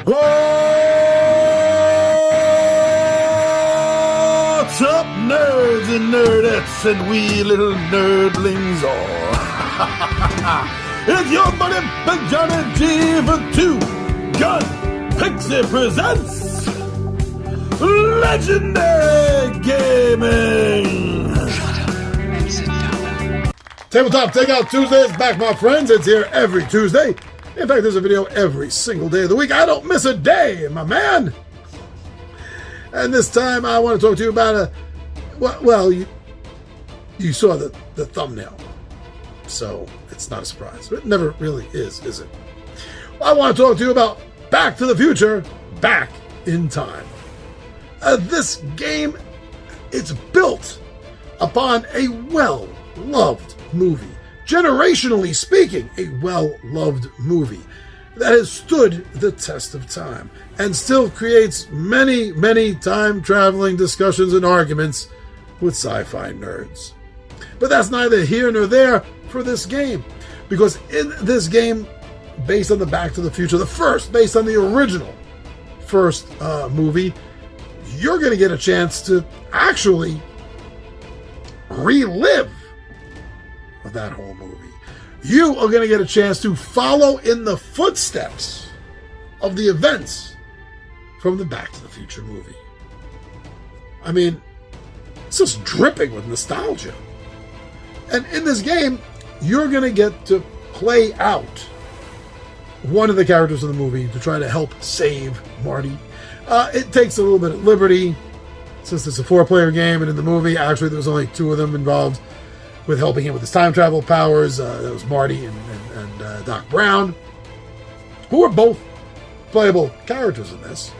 What's up, nerds and nerdettes and wee little nerdlings all? It's your buddy Big Johnny G for Two Gun Pixie presents Legendary Gaming. Shut up and sit down. Tabletop Takeout Tuesday is back, my friends. It's here every Tuesday. In fact, there's a video every single day of the week. I don't miss a day, my man. And this time I want to talk to you about you saw the thumbnail. So it's not a surprise. It never really is it? Well, I want to talk to you about Back to the Future, Back in Time. This game, it's built upon a well-loved movie. Generationally speaking, a well-loved movie that has stood the test of time and still creates many, many time-traveling discussions and arguments with sci-fi nerds. But that's neither here nor there for this game, because in this game, based on the Back to the Future, based on the original first movie, you're going to get a chance to actually relive that whole movie. You are going to get a chance to follow in the footsteps of the events from the Back to the Future movie. I mean, it's just dripping with nostalgia. And in this game, you're going to get to play out one of the characters in the movie to try to help save Marty. It takes a little bit of liberty, since it's a 4-player game, and in the movie, actually, there was only 2 of them involved with helping him with his time travel powers. That was Marty and Doc Brown, who were both playable characters in this.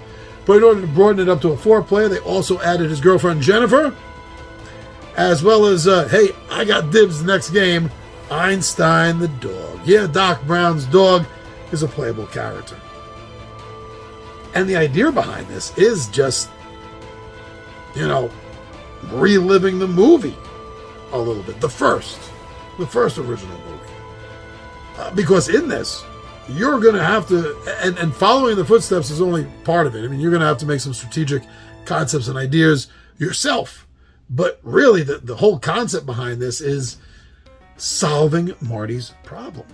But in order to broaden it up to a 4-player, they also added his girlfriend Jennifer, as well as, hey, I got dibs next game, Einstein the dog. Yeah, Doc Brown's dog is a playable character. And the idea behind this is just, reliving the movie a little bit. The first original movie. Because in this, you're going to have to, and following the footsteps is only part of it. I mean, you're going to have to make some strategic concepts and ideas yourself. But really, the whole concept behind this is solving Marty's problem.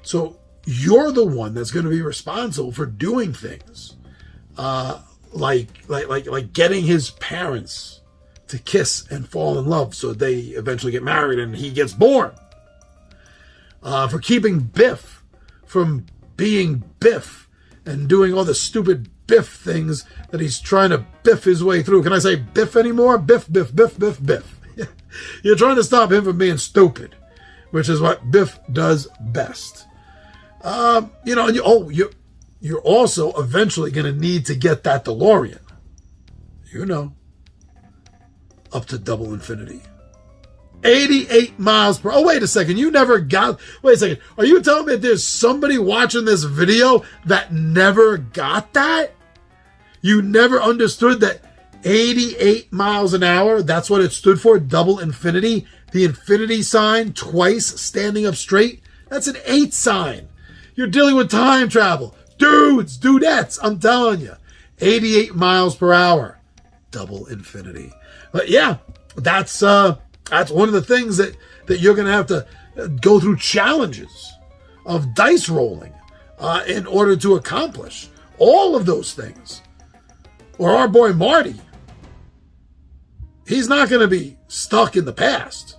So you're the one that's going to be responsible for doing things, like getting his parents to kiss and fall in love so they eventually get married and he gets born. For keeping Biff from being Biff and doing all the stupid Biff things that he's trying to Biff his way through. Can I say Biff anymore? Biff, Biff, Biff, Biff, Biff. You're trying to stop him from being stupid, which is what Biff does best. And you're also eventually going to need to get that DeLorean. Up to double infinity. 88 miles per... Oh, wait a second. Wait a second. Are you telling me that there's somebody watching this video that never got that? You never understood that 88 miles an hour, that's what it stood for, double infinity? The infinity sign twice standing up straight? That's an 8 sign. You're dealing with time travel. Dudettes, I'm telling you. 88 miles per hour. Double infinity. But yeah, that's one of the things that you're going to have to go through challenges of dice rolling in order to accomplish all of those things. Or our boy Marty, he's not going to be stuck in the past.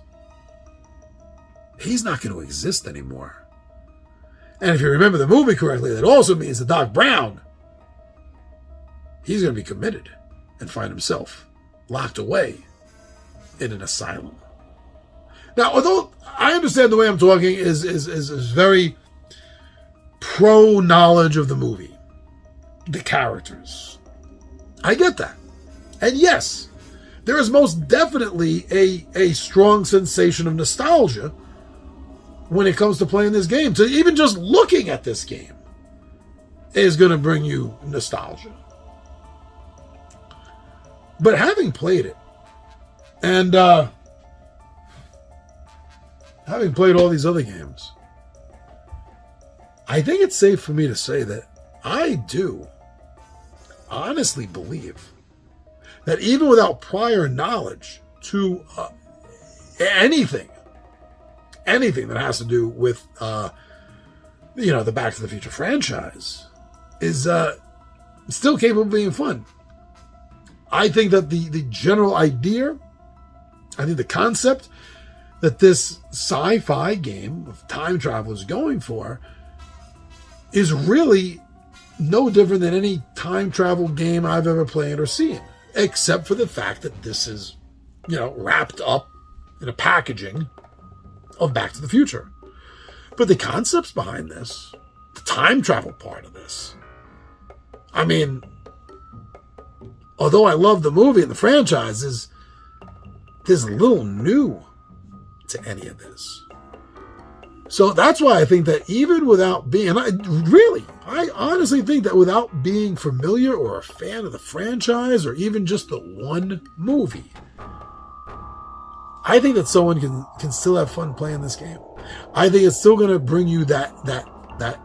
He's not going to exist anymore. And if you remember the movie correctly, that also means that Doc Brown, he's going to be committed and find himself locked away in an asylum. Now, although I understand the way I'm talking is very pro knowledge of the movie, the characters, I get that. And yes, there is most definitely a strong sensation of nostalgia when it comes to playing this game. So even just looking at this game is going to bring you nostalgia. But having played it, and having played all these other games, I think it's safe for me to say that I do honestly believe that even without prior knowledge to anything that has to do with, the Back to the Future franchise is still capable of being fun. I think that the general idea, I think the concept that this sci-fi game of time travel is going for is really no different than any time travel game I've ever played or seen, except for the fact that this is, wrapped up in a packaging of Back to the Future. But the concepts behind this, the time travel part of this, I mean, although I love the movie and the franchise, there's little new to any of this. So that's why I think that even without being, I honestly think that without being familiar or a fan of the franchise or even just the one movie, I think that someone can still have fun playing this game. I think it's still going to bring you that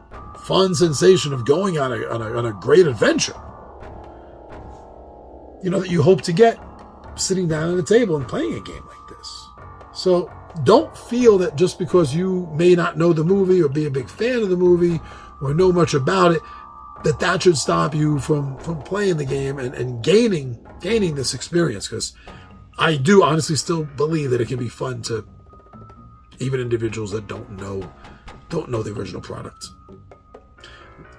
fun sensation of going on a great adventure. That you hope to get sitting down at a table and playing a game like this. So don't feel that just because you may not know the movie or be a big fan of the movie or know much about it, that should stop you from playing the game and gaining this experience. Because I do honestly still believe that it can be fun to even individuals that don't know the original product.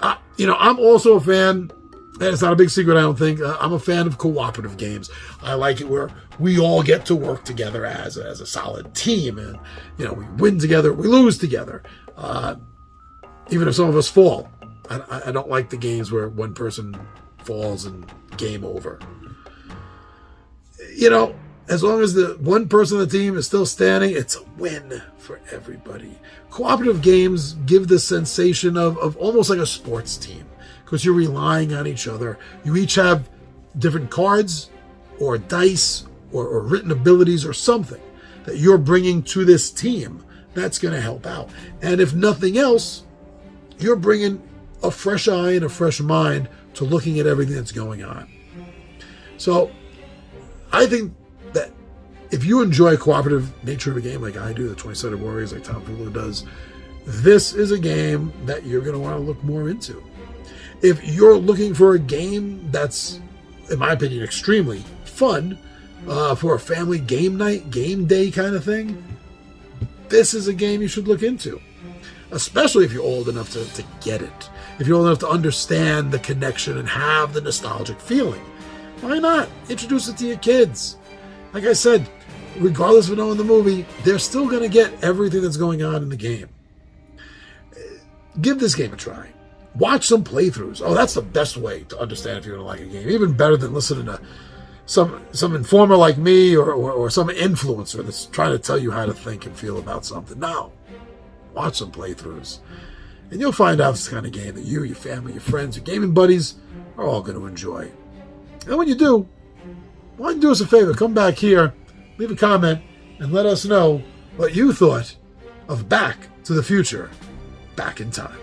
I'm also a fan, and it's not a big secret, I don't think. I'm a fan of cooperative games. I like it where we all get to work together as a solid team, and we win together, we lose together. Even if some of us fall, I don't like the games where one person falls and game over. As long as the one person on the team is still standing, it's a win for everybody. Cooperative games give the sensation of almost like a sports team, because you're relying on each other. You each have different cards or dice or written abilities or something that you're bringing to this team that's going to help out. And if nothing else, you're bringing a fresh eye and a fresh mind to looking at everything that's going on. So I think that if you enjoy a cooperative nature of a game like I do, the 20-Sided Warriors, like Tom Fuller does, this is a game that you're going to want to look more into. If you're looking for a game that's, in my opinion, extremely fun for a family game night, game day kind of thing, this is a game you should look into. Especially if you're old enough to get it. If you're old enough to understand the connection and have the nostalgic feeling. Why not? Introduce it to your kids. Like I said, regardless of knowing the movie, they're still going to get everything that's going on in the game. Give this game a try. Watch some playthroughs. Oh, that's the best way to understand if you're going to like a game. Even better than listening to some informer like me or some influencer that's trying to tell you how to think and feel about something. No. Watch some playthroughs. And you'll find out it's the kind of game that you, your family, your friends, your gaming buddies are all going to enjoy. And when you do, why don't you do us a favor? Come back here, leave a comment, and let us know what you thought of Back to the Future, Back in Time.